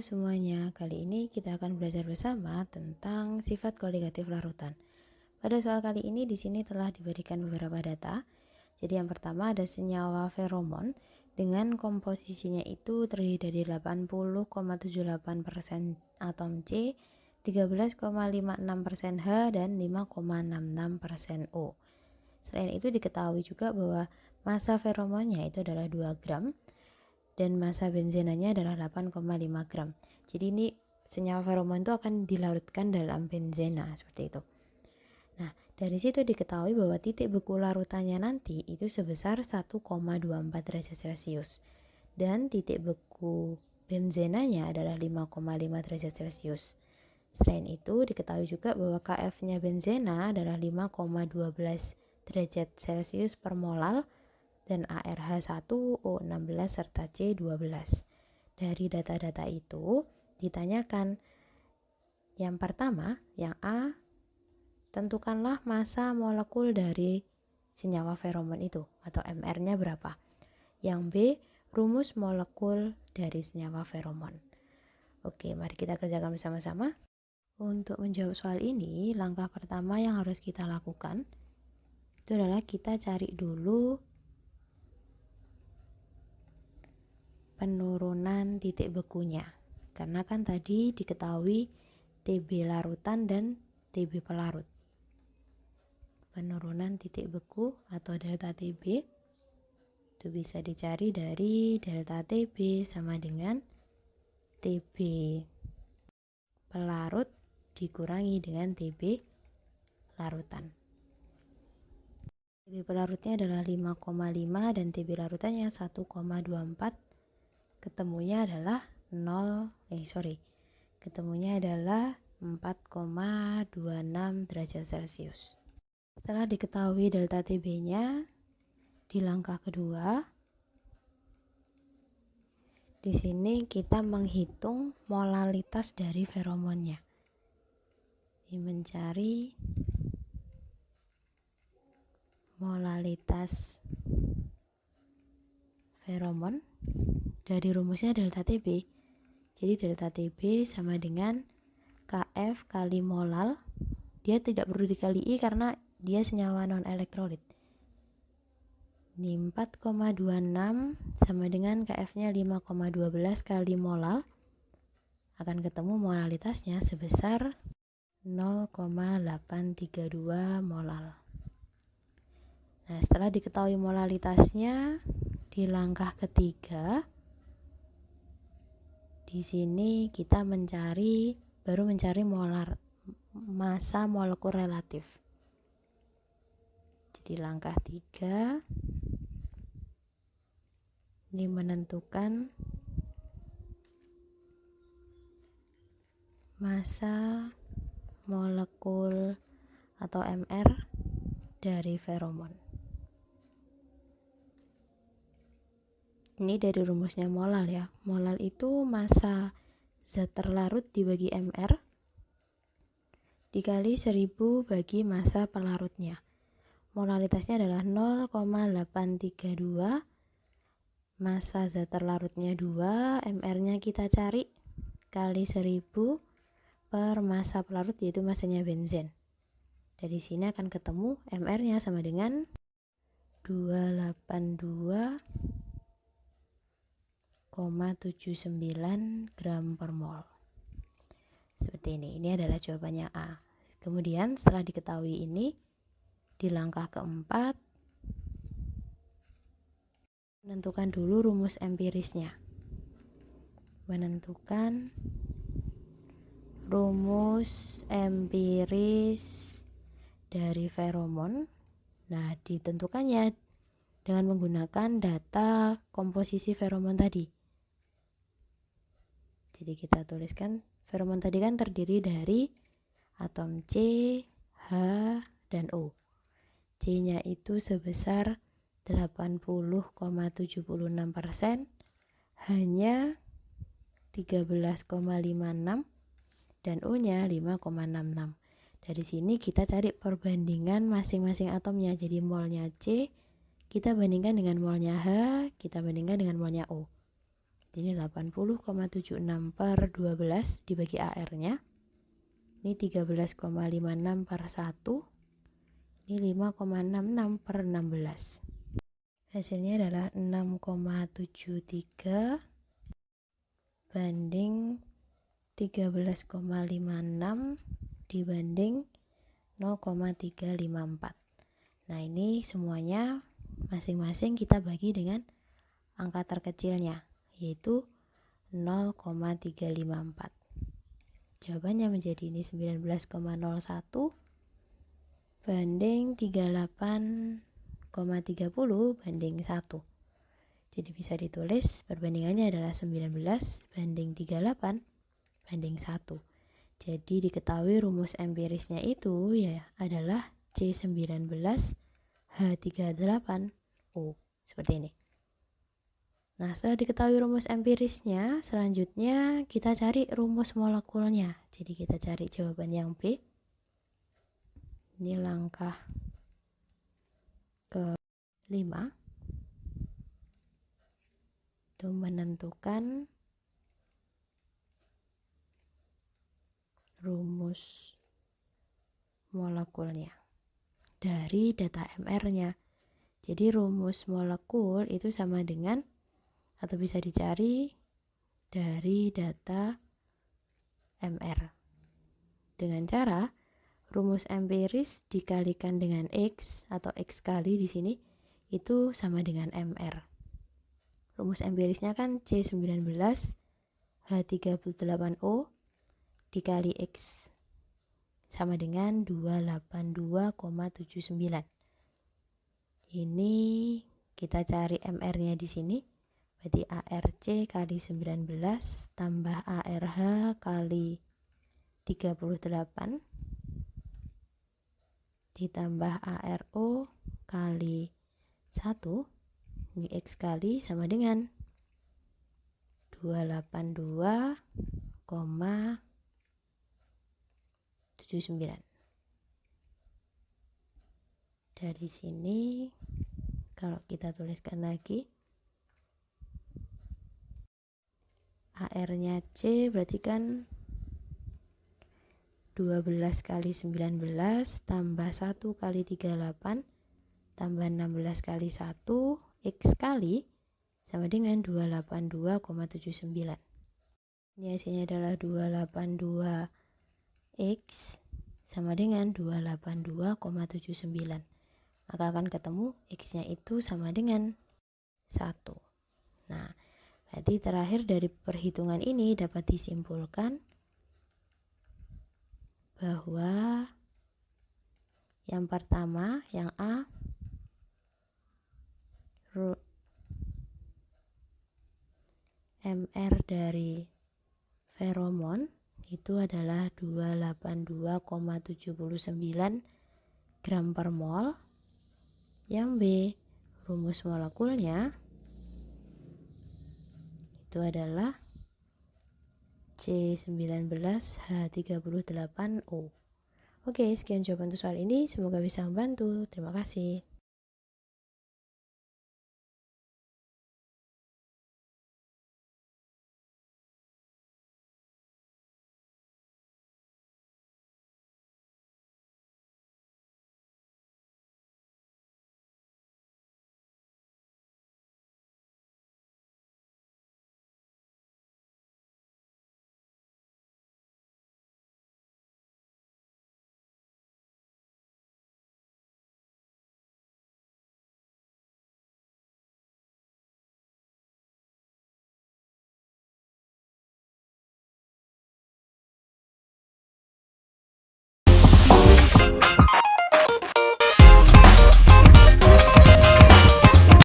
semuanya, kali ini kita akan belajar bersama tentang sifat koligatif larutan. Pada soal kali ini di sini telah diberikan beberapa data. Jadi yang pertama ada senyawa feromon dengan komposisinya itu terdiri dari 80,78% atom C, 13,56% H, dan 5,66% O. Selain itu diketahui juga bahwa massa feromonnya itu adalah 2 gram dan massa benzenanya adalah 8,5 gram. Jadi ini senyawa feromon itu akan dilarutkan dalam benzena seperti itu. Nah, dari situ diketahui bahwa titik beku larutannya nanti itu sebesar 1,24 derajat Celcius dan titik beku benzenanya adalah 5,5 derajat Celcius. Selain itu diketahui juga bahwa Kf-nya benzena adalah 5,12 derajat Celcius per molal dan ARH1O16 serta C12. Dari data-data itu ditanyakan yang pertama, yang A, tentukanlah massa molekul dari senyawa feromon itu atau MR-nya berapa. Yang B, rumus molekul dari senyawa feromon. Oke, mari kita kerjakan bersama-sama. Untuk menjawab soal ini, langkah pertama yang harus kita lakukan itu adalah kita cari dulu penurunan titik bekunya, karena kan tadi diketahui TB larutan dan TB pelarut. Penurunan titik beku atau delta TB itu bisa dicari dari delta TB sama dengan TB pelarut dikurangi dengan TB larutan. TB pelarutnya adalah 5,5 dan TB larutannya 1,24. Ketemunya adalah 4,26 derajat Celcius. Setelah diketahui delta TB-nya, di langkah kedua, di sini kita menghitung molalitas dari feromonnya. Mencari molalitas feromon dari rumusnya delta TB. Jadi delta TB sama dengan Kf kali molal. Dia tidak perlu dikali I karena dia senyawa non elektrolit. Ini 4,26 sama dengan Kf-nya 5,12 kali molal. Akan ketemu molalitasnya sebesar 0,832 molal. Nah, setelah diketahui molalitasnya, di langkah ketiga di sini kita baru mencari massa molekul relatif. Jadi langkah 3 ini menentukan massa molekul atau MR dari feromon. Ini dari rumusnya molal ya. Molal itu massa zat terlarut dibagi MR dikali 1000 bagi massa pelarutnya. Molalitasnya adalah 0,832. Massa zat terlarutnya 2, MR-nya kita cari kali 1000 per massa pelarut yaitu massanya benzen. Dari sini akan ketemu MR-nya sama dengan 282,79 gram per mol. Seperti ini adalah jawabannya A. Kemudian setelah diketahui ini, di langkah keempat menentukan dulu rumus empirisnya. Menentukan rumus empiris dari feromon. Nah, ditentukannya dengan menggunakan data komposisi feromon tadi. Jadi kita tuliskan feromon tadi kan terdiri dari atom C, H, dan O. C-nya itu sebesar 80,76%, H-nya 13,56 dan O-nya 5,66. Dari sini kita cari perbandingan masing-masing atomnya. Jadi molnya C kita bandingkan dengan molnya H, kita bandingkan dengan molnya O. Jadi 80,76 per 12 dibagi AR-nya. Ini 13,56 per 1. Ini 5,66 per 16. Hasilnya adalah 6,73 banding 13,56 dibanding 0,354. Nah, ini semuanya masing-masing kita bagi dengan angka terkecilnya, yaitu 0,354. Jawabannya menjadi ini 19,01 banding 38,30 banding 1. Jadi bisa ditulis perbandingannya adalah 19 banding 38 banding 1. Jadi diketahui rumus empirisnya itu ya adalah C19 H38O. Seperti ini. Nah, setelah diketahui rumus empirisnya, selanjutnya kita cari rumus molekulnya. Jadi kita cari jawaban yang B. Ini langkah ke-5. Itu menentukan rumus molekulnya dari data MR-nya. Jadi rumus molekul itu sama dengan atau bisa dicari dari data MR dengan cara rumus empiris dikalikan dengan X atau X kali di sini itu sama dengan MR. Rumus empirisnya kan C19 H38O dikali X sama dengan 282,79. Ini kita cari MR-nya di sini. Berarti ARC kali 19 tambah ARH kali 38 ditambah ARO kali 1. Ini X kali sama dengan 282,79. Dari sini kalau kita tuliskan lagi, AR-nya C berarti kan 12 kali 19 tambah 1 kali 38 tambah 16 kali 1 X kali sama dengan 282,79. Ini hasilnya adalah 282X sama dengan 282,79. Maka akan ketemu X-nya itu sama dengan 1. Nah, berarti terakhir dari perhitungan ini dapat disimpulkan bahwa yang pertama, yang A, MR dari feromon itu adalah 282,79 gram per mol. Yang B, rumus molekulnya itu adalah C19H38O. Oke, sekian jawaban untuk soal ini. Semoga bisa membantu. Terima kasih.